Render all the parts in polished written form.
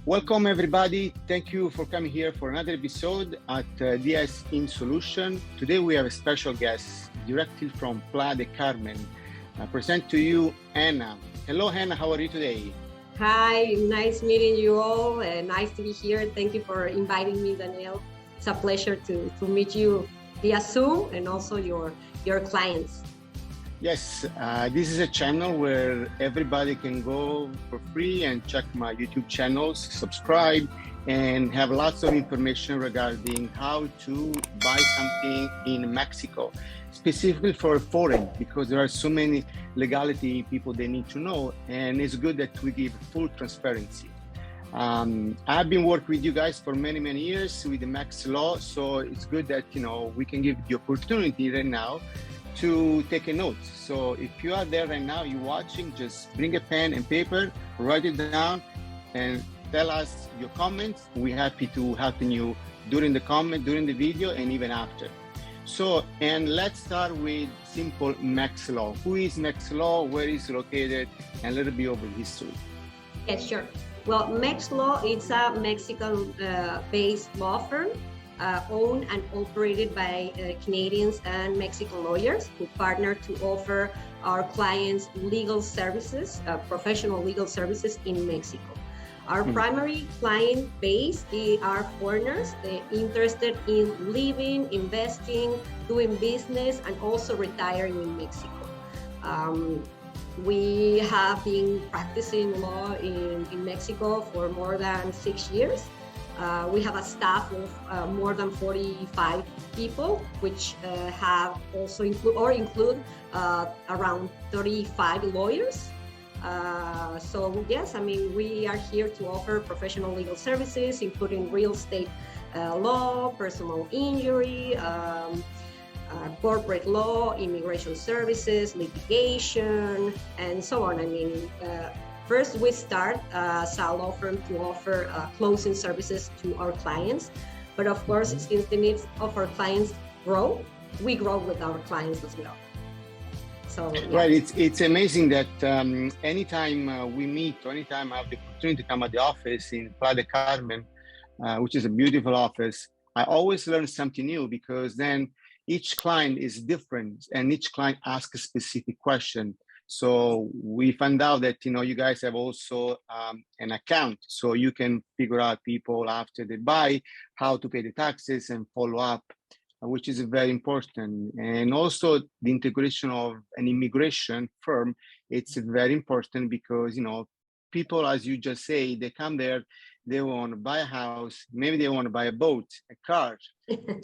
Welcome everybody. Thank you for coming here for another episode at DS in Solution. Today we have a special guest directly from Playa del Carmen. I present to you Anna. Hello Anna, how are you today? Hi, nice meeting you all. Nice to be here. Thank you for inviting me, Daniele. It's a pleasure to meet you via Zoom and also your clients. Yes, this is a channel where everybody can go for free and check my YouTube channels, subscribe, and have lots of information regarding how to buy something in Mexico, specifically for foreign, because there are so many legality people they need to know, and it's good that we give full transparency. I've been working with you guys for many years with the Max Law, so it's good that we can give the opportunity right now to take a note. So if you are there right now, you're watching, just bring a pen and paper, write it down, and tell us your comments. We're happy to help you during the video, and even after. So, and let's start with simple Max Law. Who is Max Law? Where is it located? And a little bit of history. Yes, sure. Well, Max Law is a Mexican-based law firm owned and operated by Canadians and Mexican lawyers who partner to offer our clients legal services, professional legal services in Mexico. Our primary client base are foreigners interested in living, investing, doing business, and also retiring in Mexico. We have been practicing law in Mexico for more than 6 years. We have a staff of more than 45 people, which have also include around 35 lawyers. So yes, I mean, we are here to offer professional legal services, including real estate law, personal injury, corporate law, immigration services, litigation, and so on. I mean, first, we start as a law firm to offer closing services to our clients. But of course, since the needs of our clients grow, we grow with our clients as well. So, yeah. Right, it's amazing that anytime we meet, or anytime I have the opportunity to come at the office in Playa del Carmen, which is a beautiful office, I always learn something new, because then each client is different and each client asks a specific question. So we found out that, you guys have also an account, so you can figure out people after they buy, how to pay the taxes and follow up, which is very important. And also the integration of an immigration firm, it's very important because, people, as you just say, they come there, they want to buy a house, maybe they want to buy a boat, a car.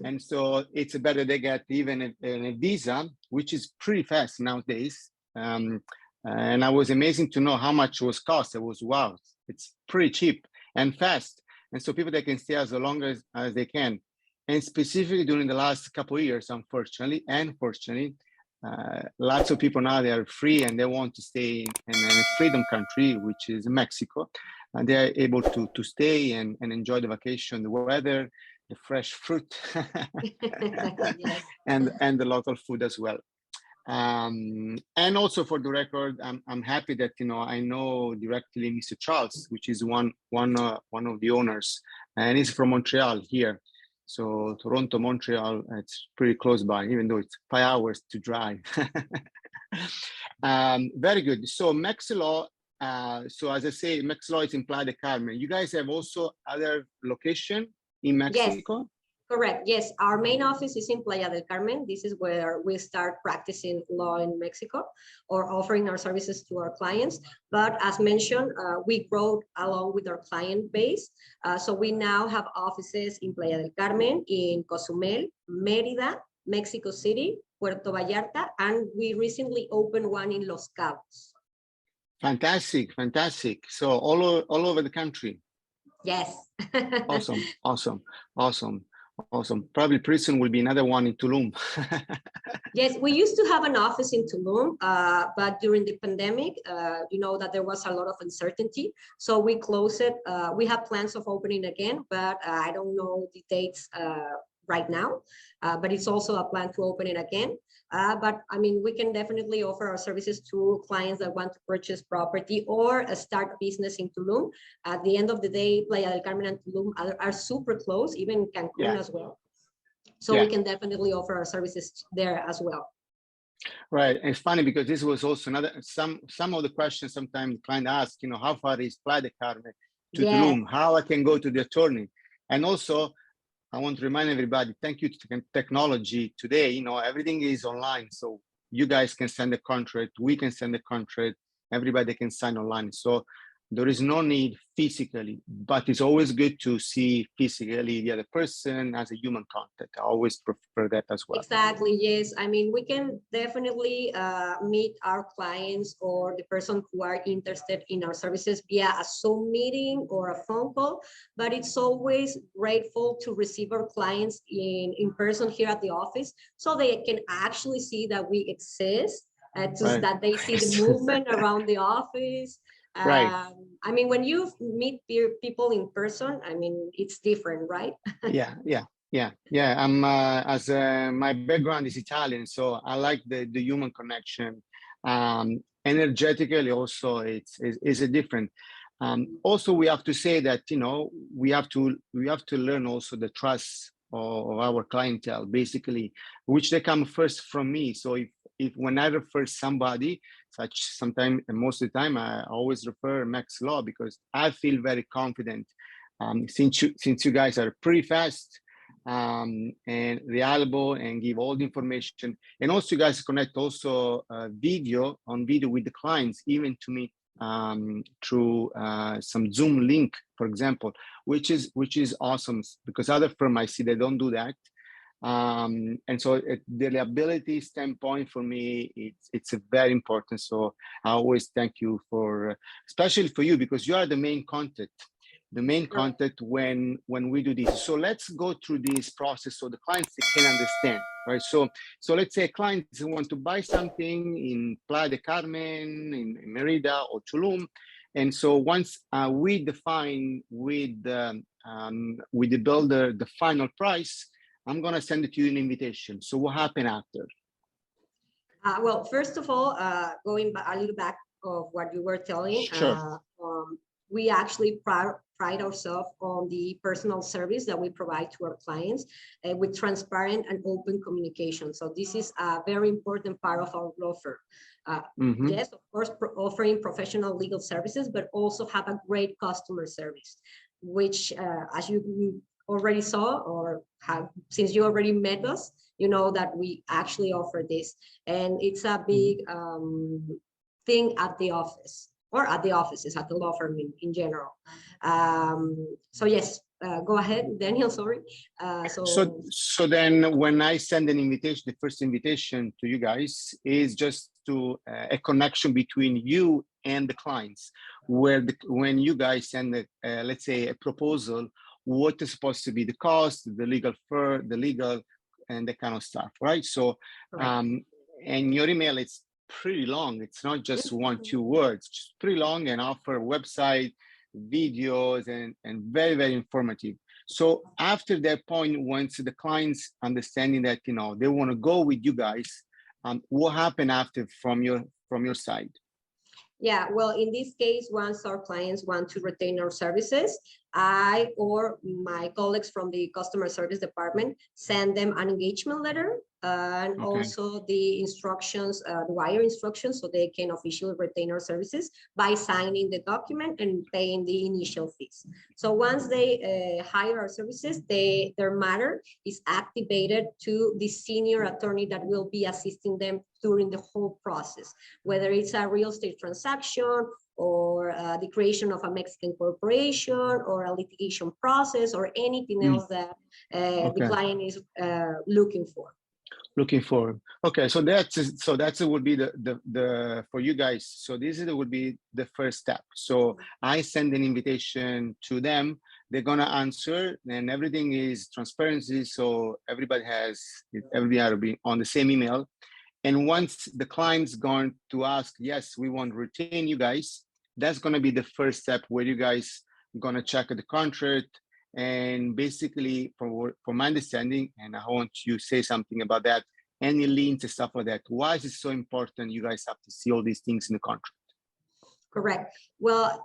And so it's better they get even a visa, which is pretty fast nowadays. And I was amazing to know how much it was cost. It was, wow, it's pretty cheap and fast. And so people, they can stay as long as they can. And specifically during the last couple of years, unfortunately, and fortunately, lots of people now, they are free and they want to stay in a freedom country, which is Mexico. And they are able to stay and enjoy the vacation, the weather, the fresh fruit, Yes. and the local food as well. And also for the record, I'm happy that I know directly Mr. Charles, which is one of the owners, and he's from Montreal here. So Toronto, Montreal, it's pretty close by, even though it's 5 hours to drive. Very good. So Max Law. So as I say, Max Law is in Playa del Carmen. You guys have also other location in Mexico? Yes. Correct. Yes, our main office is in Playa del Carmen. This is where we start practicing law in Mexico or offering our services to our clients. But as mentioned, we grow along with our client base. So we now have offices in Playa del Carmen, in Cozumel, Mérida, Mexico City, Puerto Vallarta, and we recently opened one in Los Cabos. Fantastic. So all over the country. Yes. Awesome. Probably pretty soon will be another one in Tulum. Yes, we used to have an office in Tulum, but during the pandemic, that there was a lot of uncertainty. So we closed it. We have plans of opening again, but I don't know the dates right now, but it's also a plan to open it again. But I mean, we can definitely offer our services to clients that want to purchase property or start business in Tulum. At the end of the day, Playa del Carmen and Tulum are super close, even Cancun as well. So we can definitely offer our services there as well. Right. And it's funny because this was also another, some of the questions sometimes the client asks, you know, how far is Playa del Carmen to Tulum? How I can go to the attorney? And also, I want to remind everybody, thank you to technology today, you know, everything is online. So you guys can send a contract, we can send a contract, everybody can sign online. So there is no need physically, but it's always good to see physically the other person as a human contact. I always prefer that as well. Exactly, yes. I mean, we can definitely meet our clients or the person who are interested in our services via a Zoom meeting or a phone call, but it's always grateful to receive our clients in person here at the office so they can actually see that we exist, that they see the movement around the office. Right. I mean, when you meet people in person, I mean, it's different, right? Yeah. I'm my background is Italian, so I like the human connection. Energetically, also, it's a different. Also, we have to say that, you know, we have to learn also the trust of our clientele, basically, which they come first from me. So if when I refer somebody, sometimes and most of the time, I always refer Max Law because I feel very confident. Since you guys are pretty fast and reliable and give all the information, and also you guys connect also video with the clients, even to me through some Zoom link, for example, which is awesome because other firms I see they don't do that. And so the reliability standpoint for me, it's a very important. So I always thank you for, especially for you, because you are the main contact when we do this. So let's go through this process so the clients can understand, right? So let's say clients want to buy something in Playa del Carmen, in Merida or Tulum. And so once we define with the builder the final price, I'm going to send it to you an invitation. So what happened after? Well, first of all, going a little back of what you were telling, sure. We actually pride ourselves on the personal service that we provide to our clients with transparent and open communication. So this is a very important part of our law firm. Yes, of course, offering professional legal services, but also have a great customer service, which as you already saw or have, since you already met us, you know that we actually offer this. And it's a big thing at the office. Or at the offices, at the law firm in general. So yes, go ahead, Daniel, sorry. So then when I send an invitation, the first invitation to you guys is just to a connection between you and the clients, where when you guys send, let's say, a proposal, what is supposed to be the cost, the legal and that kind of stuff, right? So, and your email, it's pretty long. It's not just 1-2 words, just pretty long and offer website, videos, and very, very informative. So after that point, once the clients understanding that, you know, they want to go with you guys, what happened after from your side? Yeah, well, in this case, once our clients want to retain our services, I or my colleagues from the customer service department send them an engagement letter and also the instructions, the wire instructions, so they can officially retain our services by signing the document and paying the initial fees. So once they hire our services, their matter is activated to the senior attorney that will be assisting them during the whole process, whether it's a real estate transaction or the creation of a Mexican corporation or a litigation process or anything else that the client is looking for. Okay, so that's would be the for you guys. So this would be the first step. So I send an invitation to them. They're gonna answer, and everything is transparency. So everybody will be on the same email. And once the client's going to ask, yes, we want to retain you guys, that's going to be the first step where you guys are going to check the contract. And basically, from my understanding, and I want you to say something about that, any liens and stuff like that. Why is it so important you guys have to see all these things in the contract? Correct. Well,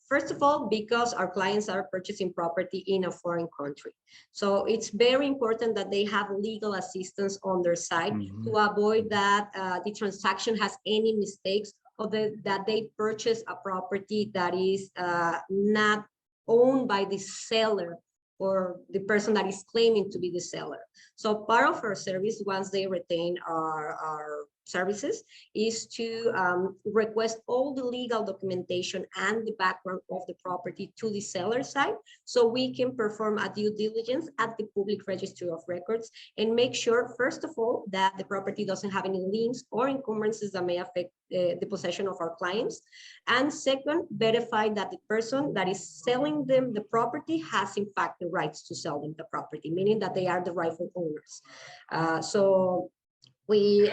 first of all, because our clients are purchasing property in a foreign country. So it's very important that they have legal assistance on their side to avoid that the transaction has any mistakes, or that they purchase a property that is not owned by the seller or the person that is claiming to be the seller. So part of our service, once they retain our services, is to request all the legal documentation and the background of the property to the seller side, so we can perform a due diligence at the public registry of records and make sure, first of all, that the property doesn't have any liens or encumbrances that may affect the possession of our clients. And second, verify that the person that is selling them the property has in fact the rights to sell them the property, meaning that they are the rightful owners. So we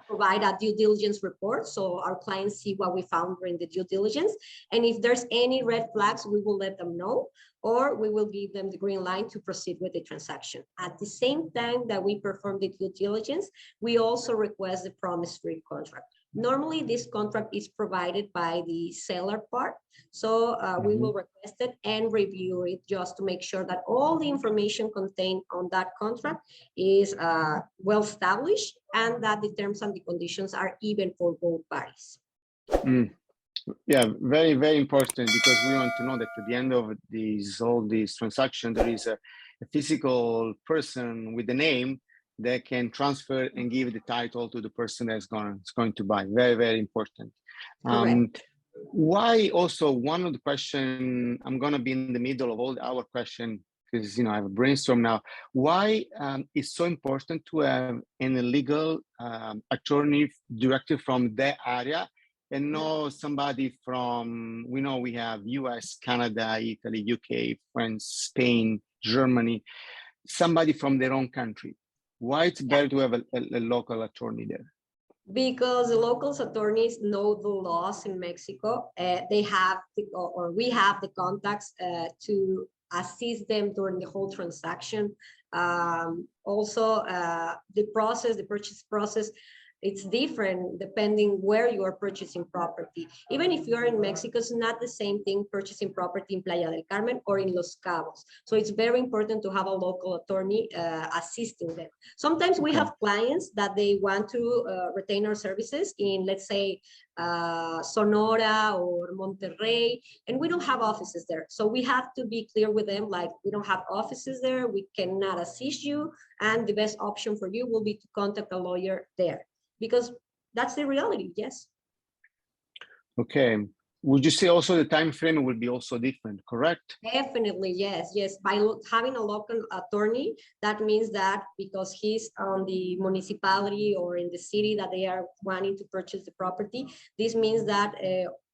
provide a due diligence report, so our clients see what we found during the due diligence. And if there's any red flags, we will let them know, or we will give them the green light to proceed with the transaction. At the same time that we perform the due diligence, we also request the promissory contract. Normally, this contract is provided by the seller part. So we will request it and review it just to make sure that all the information contained on that contract is well established and that the terms and the conditions are even for both parties. Yeah, very, very important, because we want to know that at the end of all these transactions, there is a physical person with the name that can transfer and give the title to the person that's going to buy. Very, very important. Why also, one of the question, I'm going to be in the middle of all our question, because I have a brainstorm now. Why it's so important to have an legal attorney directly from that area, and not somebody from, we have US, Canada, Italy, UK, France, Spain, Germany, somebody from their own country? Why it's better to have a local attorney there? Because the local attorneys know the laws in Mexico. They have, or we have the contacts to assist them during the whole transaction. Also, the purchase process, it's different depending where you are purchasing property. Even if you're in Mexico, it's not the same thing purchasing property in Playa del Carmen or in Los Cabos. So it's very important to have a local attorney assisting them. Sometimes we have clients that they want to retain our services in, let's say, Sonora or Monterrey, and we don't have offices there. So we have to be clear with them, like, we don't have offices there, we cannot assist you, and the best option for you will be to contact a lawyer there, because that's the reality. Yes. Okay. Would you say also the time frame will be also different, correct? Definitely, yes. By having a local attorney, that means that because he's on the municipality or in the city that they are wanting to purchase the property, this means that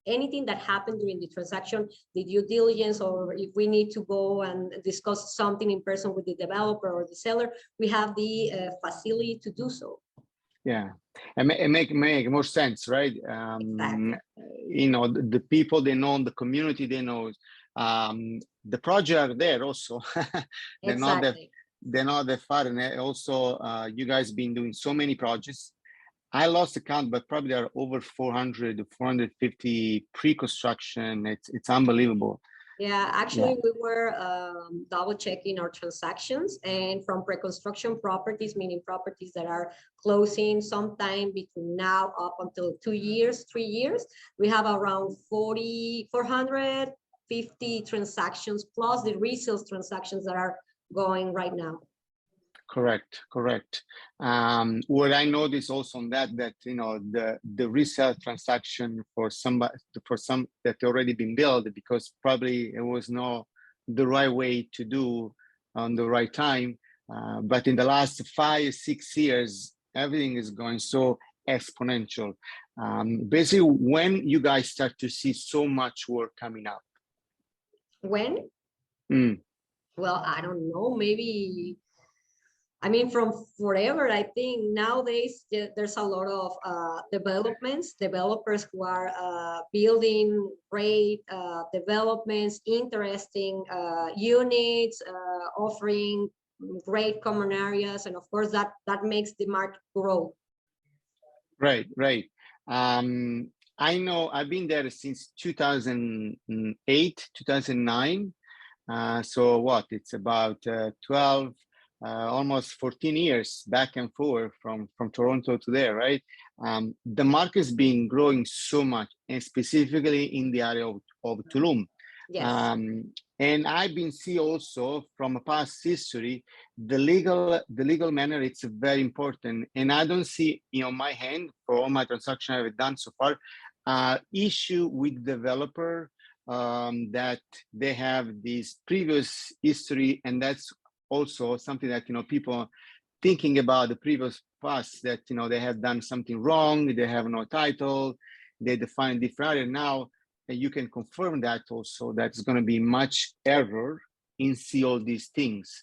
anything that happened during the transaction, the due diligence, or if we need to go and discuss something in person with the developer or the seller, we have the facility to do so. Yeah, and make more sense, right? Exactly. The people they know, the community they know, the project there also. they're Exactly. not that far, and also you guys been doing so many projects. I lost the count, but probably there are over 400 to 450 pre-construction. It's unbelievable. Yeah, actually, we were double checking our transactions, and from pre-construction properties, meaning properties that are closing sometime between now up until 2 years, 3 years, we have around 450 transactions plus the resales transactions that are going right now. Correct. What I noticed also on that the resale transaction for some that already been built, because probably it was not the right way to do on the right time. But in the last 5-6 years, everything is going so exponential. Basically, when you guys start to see so much work coming up? When? Well, I don't know, maybe. I mean, from forever, I think nowadays there's a lot of developers who are building great developments, interesting units, offering great common areas, and of course that makes the market grow. Right, right. I know I've been there since 2008, 2009. So what? It's about 12, almost 14 years back and forth from Toronto to there, right? The market's been growing so much, and specifically in the area of Tulum. Yes. And I've been see also from a past history, the legal manner, it's very important. And I don't see, my hand for all my transactions I've done so far, issue with developer that they have this previous history, and that's also something that people thinking about the previous past, that they have done something wrong, they have no title, they define different area. Now you can confirm that also, that's going to be much error in see all these things.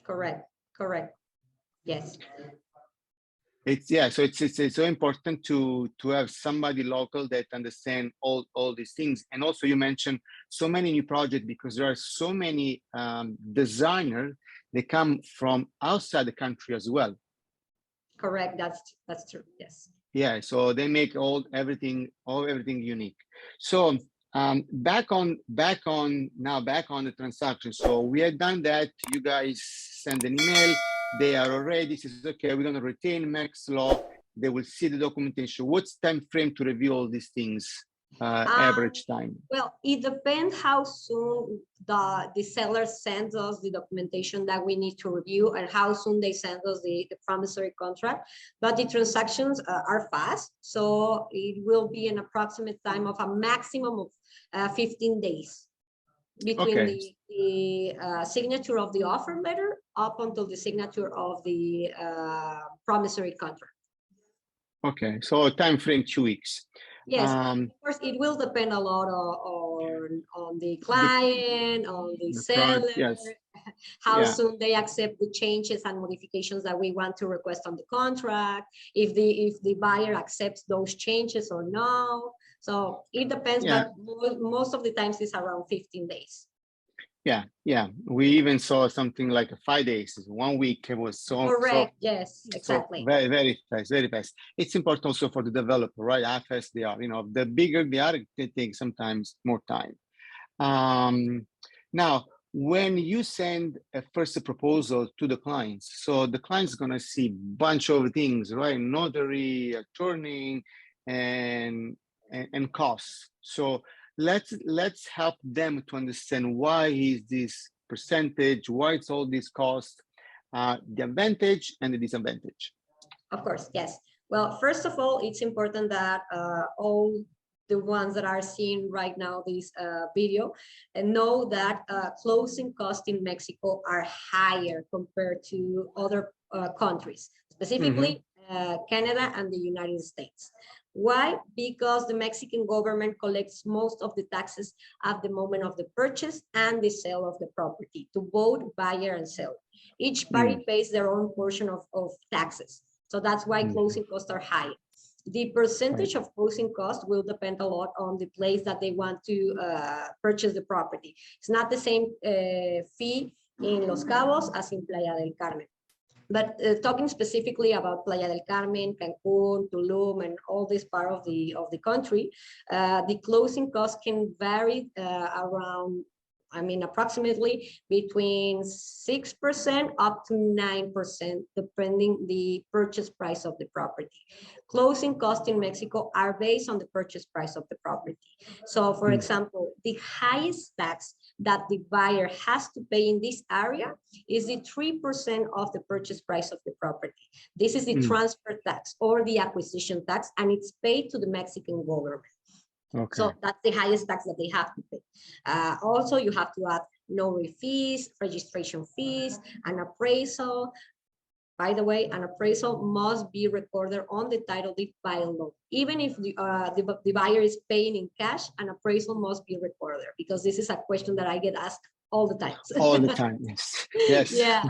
Correct. Yes. So it's so important to have somebody local that understand all these things. And also you mentioned so many new projects, because there are so many designers that come from outside the country as well. Correct. That's true. Yes. Yeah. So they make everything unique. So back on the transaction. So we had done that. You guys send an email. They are already, this is okay, we're going to retain Max Law. They will see the documentation. What's time frame to review all these things, average time? Well, it depends how soon the seller sends us the documentation that we need to review, and how soon they send us the promissory contract. But the transactions are fast, so it will be an approximate time of a maximum of 15 days between the signature of the offer letter up until the signature of the promissory contract. Okay, so time frame 2 weeks. Yes, of course, it will depend a lot on the client, on the seller, yes. how soon they accept the changes and modifications that we want to request on the contract, if the buyer accepts those changes or no. So it depends, but most of the times it's around 15 days. Yeah. We even saw something like 5 days, 1 week. It was so correct. Yes, exactly. So very fast. It's important also for the developer, right? How fast they are. The bigger they are, they take sometimes more time. Now, when you send a first proposal to the clients, so the client's gonna see a bunch of things, right? Notary, attorney, and costs. So let's help them to understand why is this percentage, why it's all this cost, the advantage and the disadvantage. Of course, yes. Well, first of all, it's important that all the ones that are seeing right now this video and know that closing costs in Mexico are higher compared to other countries, specifically Canada and the United States. Why? Because the Mexican government collects most of the taxes at the moment of the purchase and the sale of the property to both buyer and seller. Each party pays their own portion of taxes. So that's why closing costs are high. The percentage of closing costs will depend a lot on the place that they want to purchase the property. It's not the same fee in Los Cabos as in Playa del Carmen. But talking specifically about Playa del Carmen, Cancun, Tulum, and all this part of the country, the closing costs can vary around, approximately between 6% up to 9%, depending the purchase price of the property. Closing costs in Mexico are based on the purchase price of the property. So, for example, the highest tax that the buyer has to pay in this area is the 3% of the purchase price of the property. This is the transfer tax or the acquisition tax, and it's paid to the Mexican government. Okay. So that's the highest tax that they have to pay. Also, you have to add notary fees, registration fees, an appraisal. By the way, an appraisal must be recorded on the title deed by law. Even if the buyer is paying in cash, an appraisal must be recorded, because this is a question that I get asked all the time. All the time, yes. Yes. Yeah,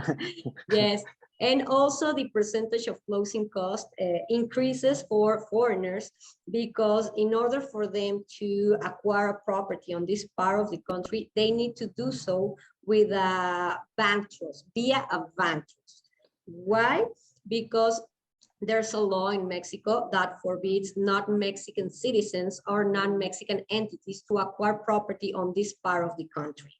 yes. And also the percentage of closing cost increases for foreigners, because in order for them to acquire a property on this part of the country, they need to do so with a bank trust, via a bank trust. Why? Because there's a law in Mexico that forbids non-Mexican citizens or non-Mexican entities to acquire property on this part of the country.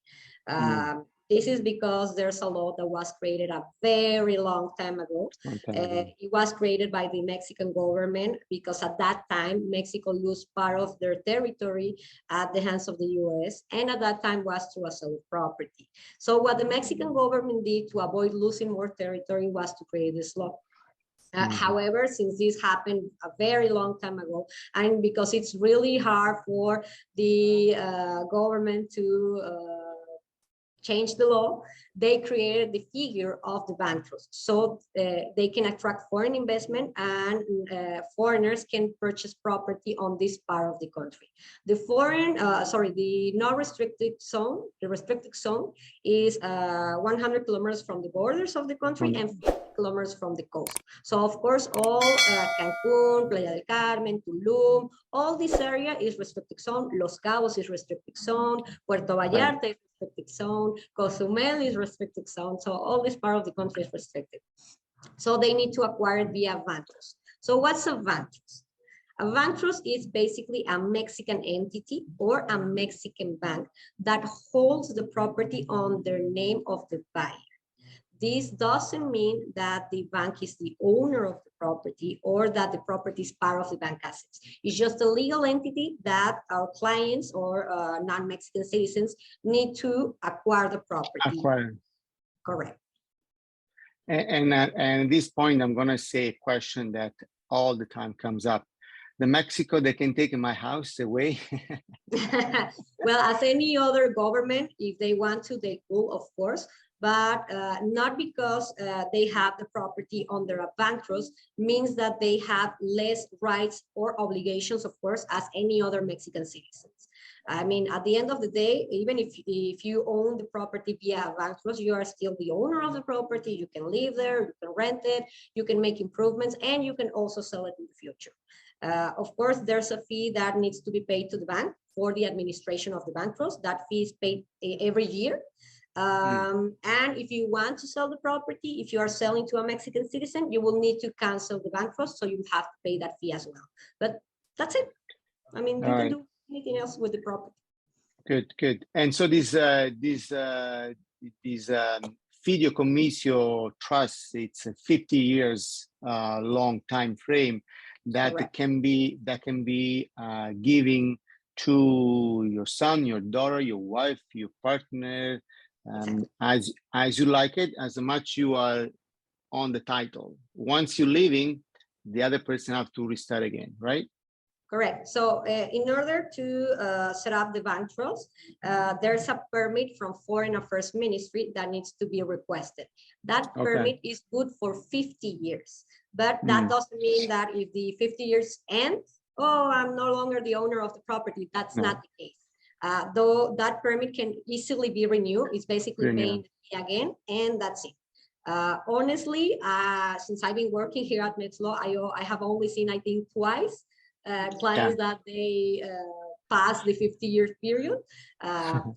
This is because there's a law that was created a very long time ago. It was created by the Mexican government because at that time, Mexico lost part of their territory at the hands of the US, and at that time was to a sale of property. So what the Mexican government did to avoid losing more territory was to create this law. However, since this happened a very long time ago, and because it's really hard for the government to change the law, they created the figure of the bank trust, so they can attract foreign investment, and foreigners can purchase property on this part of the country. The the non-restricted zone, the restricted zone is 100 kilometers from the borders of the country and 50 kilometers from the coast. So of course, all Cancun, Playa del Carmen, Tulum, all this area is restricted zone. Los Cabos is restricted zone. Puerto Vallarta is restricted zone. Cozumel is restricted zone. So all this part of the country is restricted. So they need to acquire it via bank trust. So what's a bank trust? A bank trust is basically a Mexican entity or a Mexican bank that holds the property on the name of the buyer. This doesn't mean that the bank is the owner of the property or that the property is part of the bank assets. It's just a legal entity that our clients or non-Mexican citizens need to acquire the property. Correct. And at this point, I'm going to say a question that all the time comes up. The Mexico, they can take my house away? Well, as any other government, if they want to, they could, of course. But not because they have the property under a bank trust means that they have less rights or obligations, of course, as any other Mexican citizens. I mean, at the end of the day, even if you own the property via a bank trust, you are still the owner of the property. You can live there, you can rent it, you can make improvements, and you can also sell it in the future. Of course, there's a fee that needs to be paid to the bank for the administration of the bank trust. That fee is paid every year. And if you want to sell the property, if you are selling to a Mexican citizen, you will need to cancel the bank trust, so you have to pay that fee as well. But that's it. I mean, you can do anything else with the property. Good. And so these fideicomiso trusts, it's a 50 years long time frame that Correct. can be giving to your son, your daughter, your wife, your partner, exactly. as you like it, as much you are on the title. Once you're leaving, the other person have to restart again, right? Correct. So in order to set up the bank trust, there's a permit from Foreign Affairs Ministry that needs to be requested. That permit is good for 50 years, but that doesn't mean that if the 50 years end, oh, I'm no longer the owner of the property. That's not the case. Though that permit can easily be renewed. It's basically paying the fee again, and that's it. Honestly, since I've been working here at Netslaw, I have only seen, I think, twice clients that they pass the 50-year period.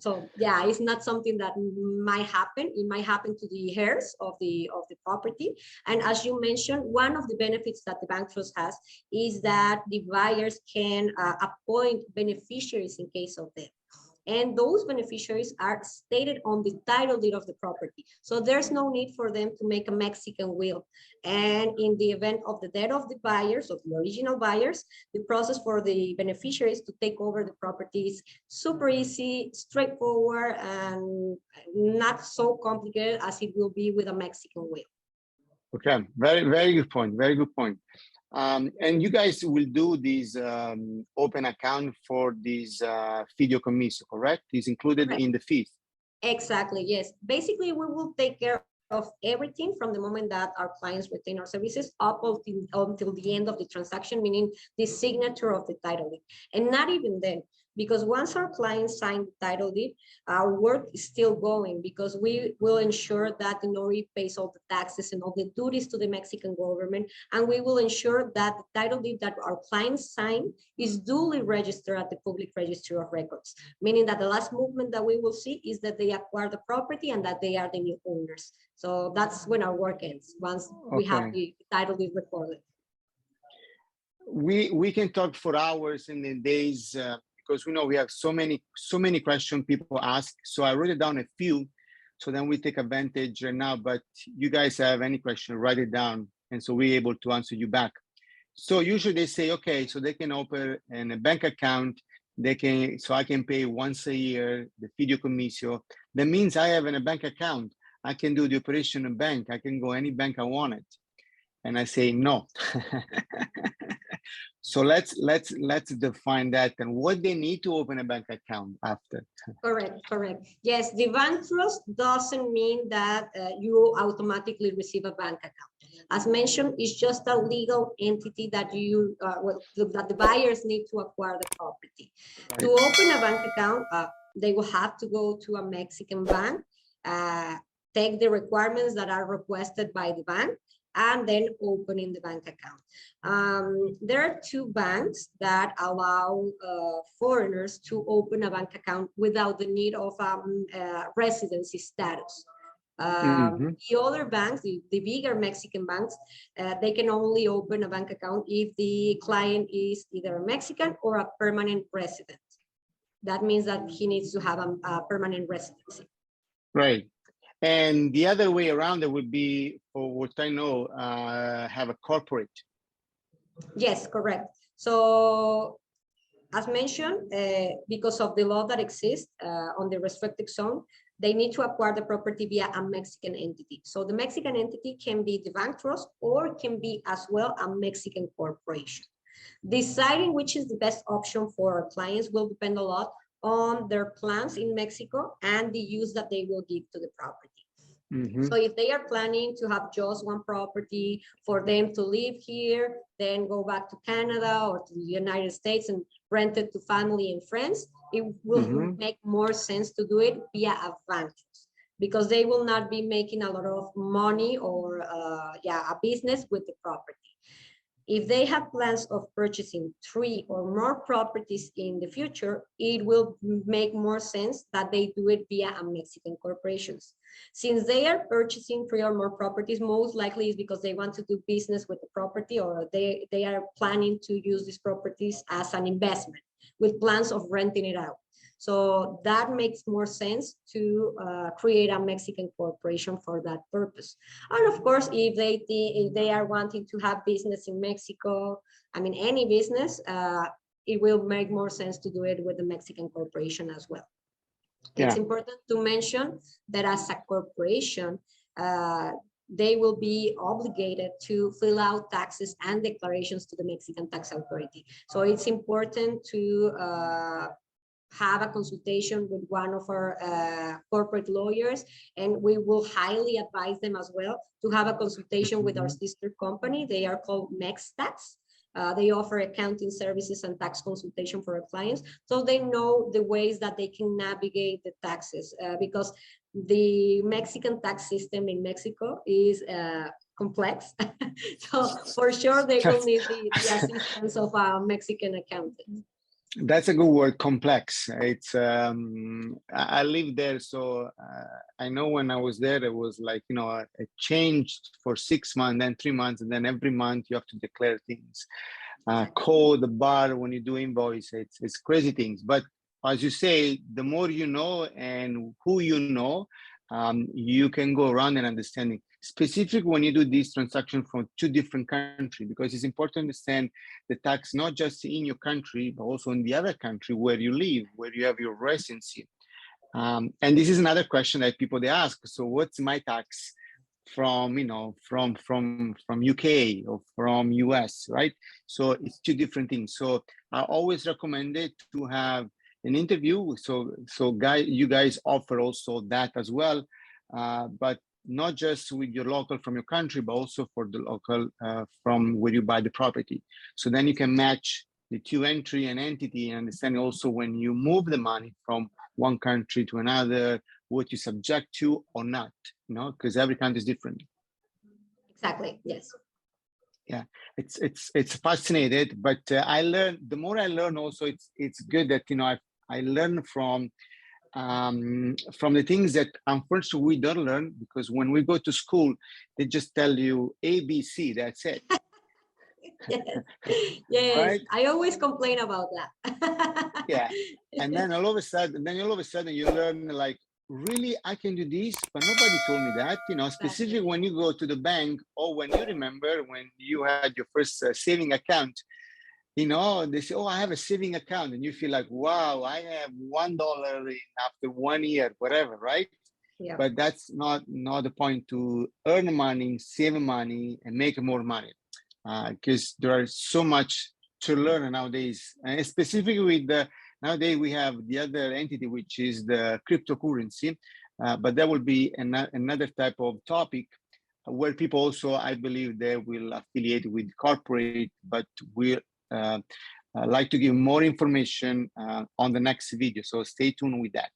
So yeah, it's not something that might happen. It might happen to the heirs of the property. And as you mentioned, one of the benefits that the bank trust has is that the buyers can appoint beneficiaries in case of death. And those beneficiaries are stated on the title deed of the property. So there's no need for them to make a Mexican will. And in the event of the death of the buyers, of the original buyers, the process for the beneficiaries to take over the property is super easy, straightforward, and not so complicated as it will be with a Mexican will. Okay, very good point. Very good point. And you guys will do this open account for this fideicomiso, correct? Is included in the fees. Exactly, yes. Basically, we will take care of everything from the moment that our clients retain our services up until the end of the transaction, meaning the signature of the title deed. And not even then. because once our clients sign the title deed, our work is still going, because we will ensure that the notary pays all the taxes and all the duties to the Mexican government, and we will ensure that the title deed that our clients sign is duly registered at the public registry of records, meaning that the last movement that we will see is that they acquire the property and that they are the new owners. So that's when our work ends, once we have the title deed recorded. We can talk for hours and the days because we know we have so many questions people ask. So I wrote it down a few, so then we take advantage right now. But you guys have any question, write it down, and so we're able to answer you back. So usually they say, okay, so they can open a bank account. They can, so I can pay once a year the fideicomiso. That means I have in a bank account. I can do the operation in bank. I can go any bank I want it. And I say no. So let's define that and what they need to open a bank account after. Correct. Yes, the bank trust doesn't mean that you automatically receive a bank account. As mentioned, it's just a legal entity that you that the buyers need to acquire the property. Right. To open a bank account, they will have to go to a Mexican bank, take the requirements that are requested by the bank, and then opening the bank account. There are two banks that allow foreigners to open a bank account without the need of residency status. The other banks, the bigger Mexican banks, they can only open a bank account if the client is either a Mexican or a permanent resident. That means that he needs to have a permanent residency. Right. And the other way around it would be, for what I know, have a corporate. Yes, correct. So as mentioned, because of the law that exists on the restricted zone, they need to acquire the property via a Mexican entity. So the Mexican entity can be the bank trust or can be as well a Mexican corporation. Deciding which is the best option for our clients will depend a lot on their plans in Mexico and the use that they will give to the property. So if they are planning to have just one property for them to live here, then go back to Canada or to the United States and rent it to family and friends, it will make more sense to do it via a bank, because they will not be making a lot of money or a business with the property. If they have plans of purchasing 3 or more properties in the future, it will make more sense that they do it via a Mexican corporations. Since they are purchasing 3 or more properties, most likely is because they want to do business with the property, or they are planning to use these properties as an investment with plans of renting it out. So that makes more sense to create a Mexican corporation for that purpose. And of course, if they are wanting to have business in Mexico, I mean, any business, it will make more sense to do it with the Mexican corporation as well. Yeah. It's important to mention that as a corporation, they will be obligated to fill out taxes and declarations to the Mexican tax authority. So it's important to have a consultation with one of our corporate lawyers, and we will highly advise them as well to have a consultation with our sister company. They are called MexTax. They offer accounting services and tax consultation for our clients, so they know the ways that they can navigate the taxes, because the Mexican tax system in Mexico is complex. So for sure they will need the assistance of a Mexican accountant. That's a good word, complex. It's I live there, so I know when I was there, it was like, you know, it changed for 6 months, then 3 months, and then every month you have to declare things. Code the bar when you do invoice, it's crazy things. But as you say, the more you know and who you know, you can go around and understanding. Specific when you do these transactions from 2 different countries, because it's important to understand the tax not just in your country, but also in the other country where you live, where you have your residency. And this is another question that people they ask. So what's my tax from, you know, from UK or from US, right? So it's 2 different things. So I always recommend it to have an interview. So you guys offer also that as well, but not just with your local from your country, but also for the local from where you buy the property. So then you can match two entry and entity, and understanding also when you move the money from one country to another, what you subject to or not, you know, because every country is different. Exactly. Yes. Yeah, it's fascinating, but I learn, the more I learn also, it's good that, you know, I learn from the things that unfortunately we don't learn, because when we go to school, they just tell you ABC, that's it. Yes. Yes. Right? I always complain about that. Yeah. And then all of a sudden you learn, like, really, I can do this, but nobody told me that, you know, specifically when you go to the bank, or when you remember when you had your first saving account, you know, they say, oh, I have a saving account, and you feel like, wow, I have $1 after 1 year, whatever, right? Yeah. But that's not the point, to earn money, save money, and make more money, because there is so much to learn nowadays, and specifically with the, nowadays we have the other entity, which is the cryptocurrency, but that will be another type of topic, where people also, I believe, they will affiliate with corporate, but we'll like to give more information on the next video, so stay tuned with that.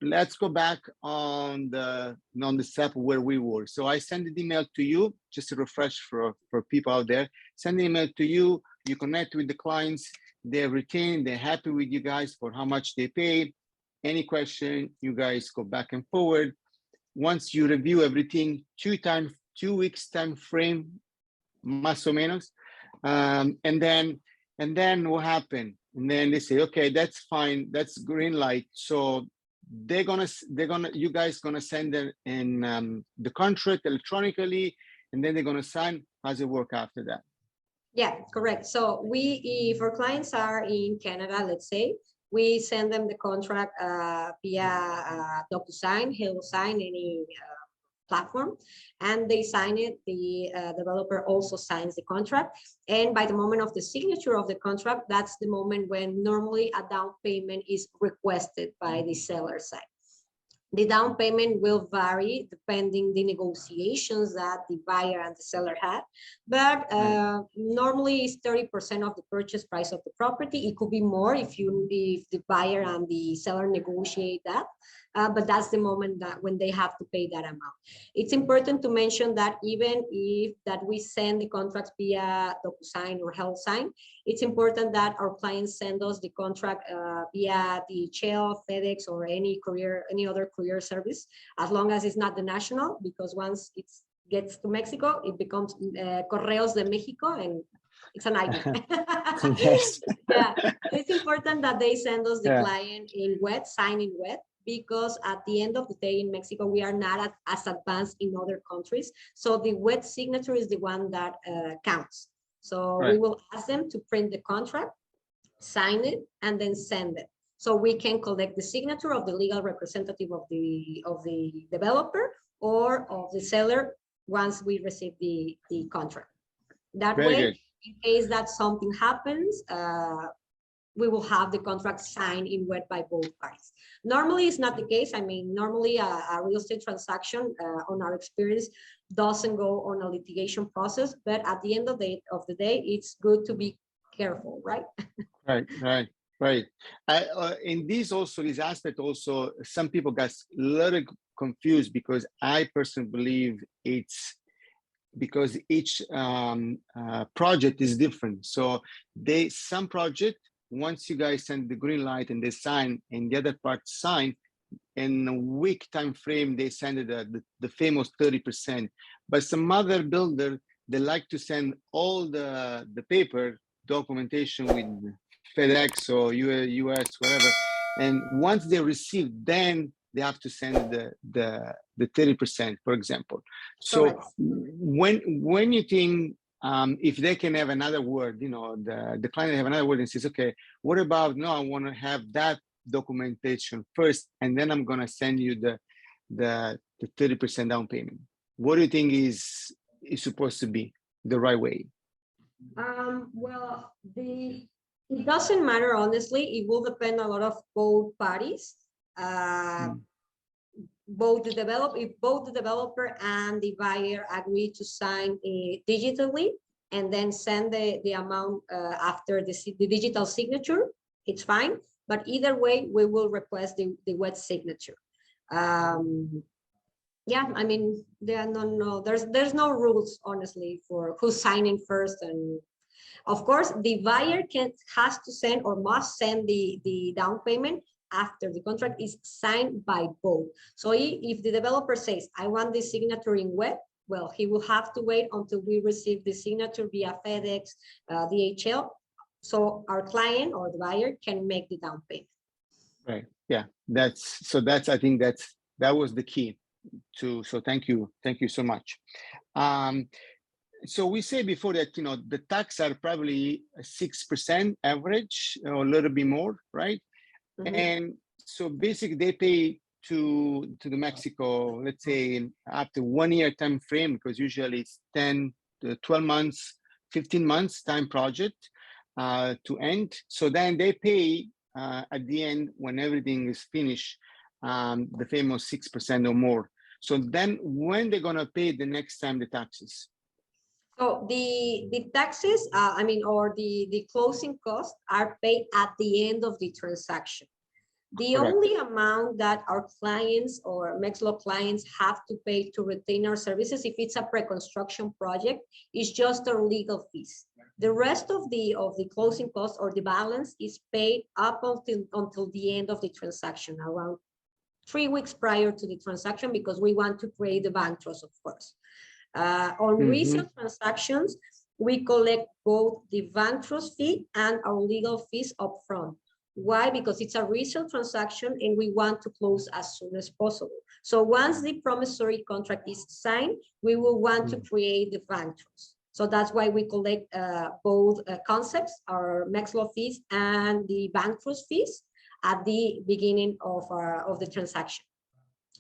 Let's go back on the step where we were. So I send an email to you, just to refresh for people out there. Send an email to you, you connect with the clients, they're retained, they're happy with you guys for how much they pay. Any question, you guys go back and forward. Once you review everything, 2 weeks time frame, más o menos, and then what happened? And then they say, okay, that's fine, that's green light. So you guys gonna send them in the contract electronically, and then they're gonna sign. How's it work after that? Yeah, correct. So if our clients are in Canada, let's say, we send them the contract via DocuSign, HelloSign, any platform, and they sign it. The developer also signs the contract, and by the moment of the signature of the contract, that's the moment when normally a down payment is requested by the seller side. The down payment will vary depending the negotiations that the buyer and the seller had, but normally it's 30% of the purchase price of the property. It could be more if the buyer and the seller negotiate that, but that's the moment that when they have to pay that amount. It's important to mention that even if that we send the contracts via DocuSign or HelloSign, it's important that our clients send us the contract via DHL, FedEx, or any other courier service, as long as it's not the national, because once it gets to Mexico, it becomes Correos de Mexico, and it's a nightmare. Yes. Yeah, it's important that they send us the client in wet, sign in wet, because at the end of the day in Mexico, we are not as advanced in other countries. So the wet signature is the one that counts. So we will ask them to print the contract, sign it, and then send it. So we can collect the signature of the legal representative of the developer or of the seller once we receive the contract. That way, in case that something happens, we will have the contract signed in wet by both parties. Normally, it's not the case. I mean, normally a real estate transaction, on our experience, doesn't go on a litigation process. But at the end of the day, it's good to be careful, right? Right. In this aspect also, some people got a little confused, because I personally believe it's because each project is different. So some project, once you guys send the green light and they sign, and the other part sign, in a week time frame, they send it the famous 30%. But some other builder, they like to send all the paper documentation with FedEx or US, whatever. And once they receive, then they have to send the 30%, for example. So when you think, if they can have another word, you know, the client have another word and says, okay, what about, no, I want to have that documentation first, and then I'm going to send you the 30% down payment. What do you think is supposed to be the right way? Well, it doesn't matter, honestly. It will depend a lot of both parties. If both the developer and the buyer agree to sign digitally, and then send the amount after the digital signature, it's fine. But either way, we will request the wet signature. Yeah, I mean, there are there's no rules, honestly, for who's signing first. And of course, the buyer has to send or must send the down payment after the contract is signed by both. So if the developer says, I want this signature in wet, well, he will have to wait until we receive the signature via FedEx, DHL, so our client or the buyer can make the down payment. Right. Yeah. I think that was the key to. So thank you so much. So we say before that, the tax are probably 6% average or a little bit more, right? Mm-hmm. And so basically they pay to the Mexico, let's say after 1 year time frame, because usually it's 10 to 12 months, 15 months time project to end. So then they pay at the end when everything is finished, the famous 6% or more. So then when they're gonna pay the next time the taxes? So the taxes, or the closing costs are paid at the end of the transaction. The Correct. Only amount that our clients or Mexlaw clients have to pay to retain our services, if it's a pre-construction project, is just our legal fees. The rest of the closing costs or the balance is paid up until the end of the transaction, around 3 weeks prior to the transaction, because we want to create the bank trust, of course. On resale transactions, we collect both the bank trust fee and our legal fees upfront. Why? Because it's a resale transaction and we want to close as soon as possible. So once the promissory contract is signed, we will want to create the bank trust. So that's why we collect both concepts, our Mexlaw fees and the bank trust fees at the beginning of the transaction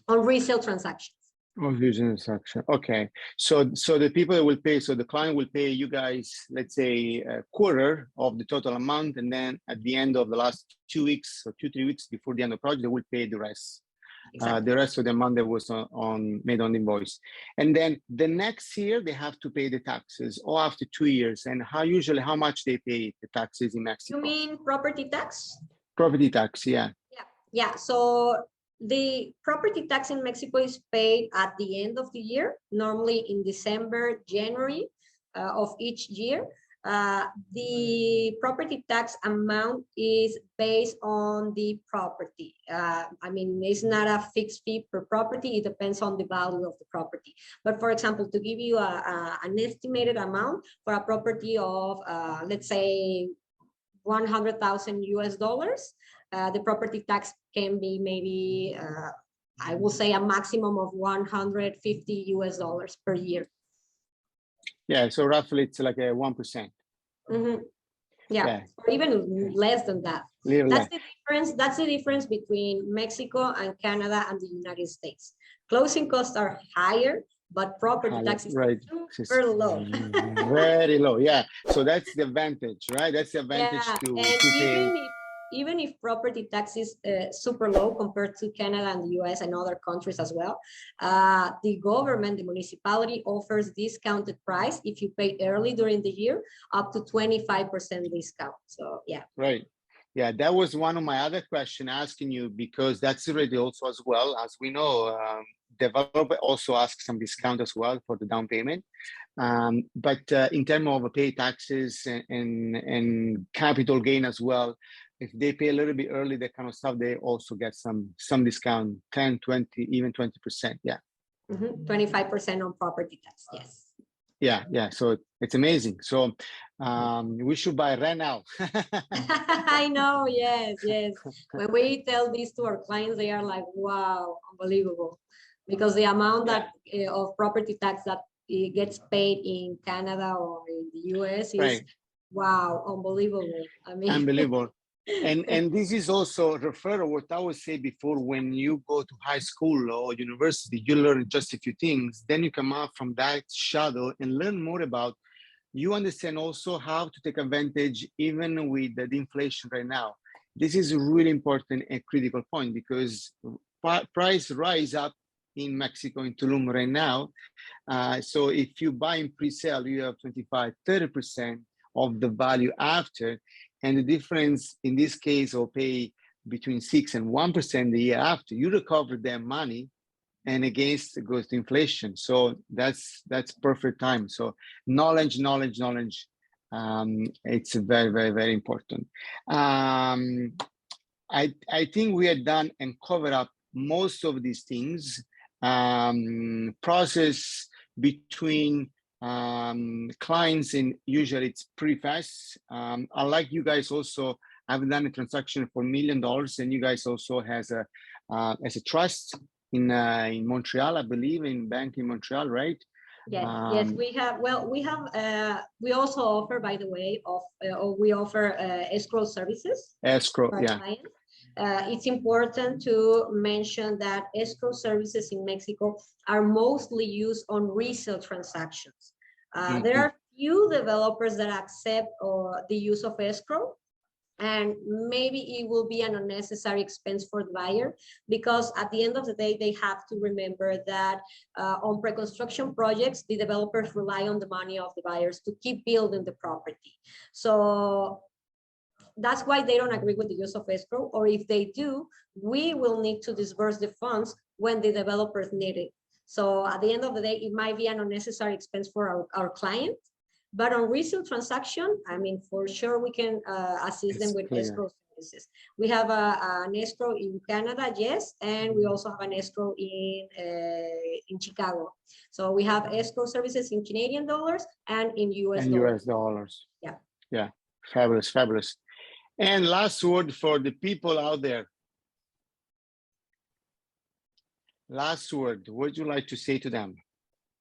on resale transactions. Oh, using transaction. Okay. So the people that will pay, so the client will pay you guys, let's say a quarter of the total amount, and then at the end of the last 2 weeks or 2-3 weeks before the end of the project, they will pay the rest. Exactly. The rest of the amount that was made on the invoice. And then the next year they have to pay the taxes, or after 2 years. And how much they pay the taxes in Mexico? You mean property tax? Property tax, yeah. Yeah. So the property tax in Mexico is paid at the end of the year, normally in December, January of each year. The property tax amount is based on the property. It's not a fixed fee per property. It depends on the value of the property. But for example, to give you an estimated amount for a property of, let's say, $100,000, the property tax can be maybe, I will say, a maximum of $150 per year. Yeah, so roughly it's like a 1%. Mm-hmm. Yeah, or even less than that. That's the difference between Mexico and Canada and the United States. Closing costs are higher, but property tax is super low. Very low, yeah. So that's the advantage, right? That's the advantage to pay. Even if property tax is super low compared to Canada and the US and other countries as well, the government, the municipality offers discounted price if you pay early during the year, up to 25% discount. So yeah. Right. Yeah, that was one of my other questions asking you, because that's already also as well, as we know, developer also asks some discount as well for the down payment. But in terms of pay taxes and capital gain as well, if they pay a little bit early, that kind of stuff, they also get some discount, 10, 20, even 20%. Yeah. 25% on property tax. Yes. Yeah. So it's amazing. So we should buy right now. I know. Yes. When we tell this to our clients, they are like, wow, unbelievable. Because the amount of property tax that it gets paid in Canada or in the US is, wow, unbelievable. Unbelievable. And this is also refer to what I would say before, when you go to high school or university, you learn just a few things, then you come out from that shadow and learn more about, you understand also how to take advantage even with the inflation right now. This is a really important and critical point, because price rise up in Mexico, in Tulum right now. So if you buy in pre-sale, you have 25-30% of the value after, and the difference in this case will pay between 6 and 1% the year after. You recover their money, and against it goes to inflation. So that's perfect time. So knowledge. It's very, very, very important. I think we are done and covered up most of these things. Process between clients, and usually it's pretty fast. Unlike you guys also, I've done a transaction for $1 million, and you guys also has a trust in Montreal, I believe, in bank in Montreal, right? Yes, we have. Well, we also offer, by the way, we offer escrow services. Escrow, for yeah. clients. It's important to mention that escrow services in Mexico are mostly used on resale transactions. There are few developers that accept the use of escrow, and maybe it will be an unnecessary expense for the buyer, because at the end of the day, they have to remember that on pre-construction projects, the developers rely on the money of the buyers to keep building the property. So that's why they don't agree with the use of escrow, or if they do, we will need to disburse the funds when the developers need it. So at the end of the day, it might be an unnecessary expense for our client. But on resale transaction, I mean, for sure, we can assist them with escrow services. We have an escrow in Canada, yes, and we also have an escrow in Chicago. So we have escrow services in Canadian dollars and in US dollars. Yeah, fabulous. And last word for the people out there. Last word, what would you like to say to them?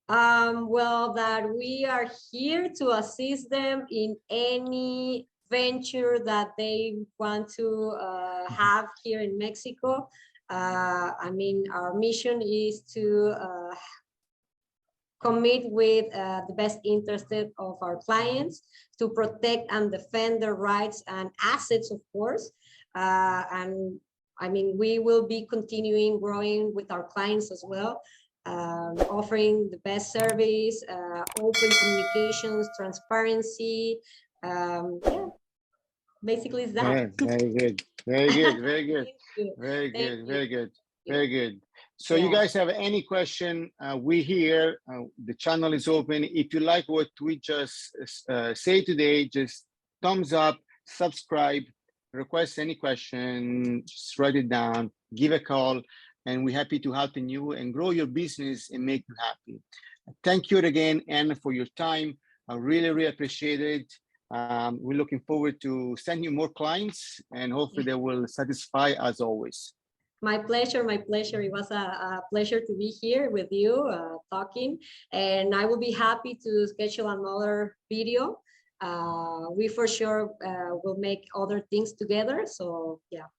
Well, that we are here to assist them in any venture that they want to have here in Mexico. I mean, our mission is to commit with the best interest of our clients, to protect and defend their rights and assets, of course. And I mean, we will be continuing growing with our clients as well. Offering the best service, open communications, transparency. Yeah, basically it's that. Very good. So you guys have any question, we here, the channel is open. If you like what we just say today, just thumbs up, subscribe, request any question, just write it down, give a call. And we're happy to help you and grow your business and make you happy. Thank you again, Anna, for your time. I really appreciate it. We're looking forward to sending you more clients, and hopefully they will satisfy as always. My pleasure. It was a pleasure to be here with you talking, and I will be happy to schedule another video. We for sure will make other things together. So yeah.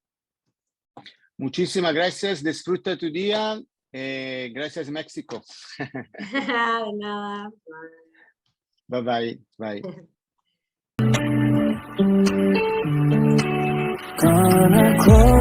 Muchísimas gracias. Disfruta tu día. Gracias, México. De nada. Bye. Gonna close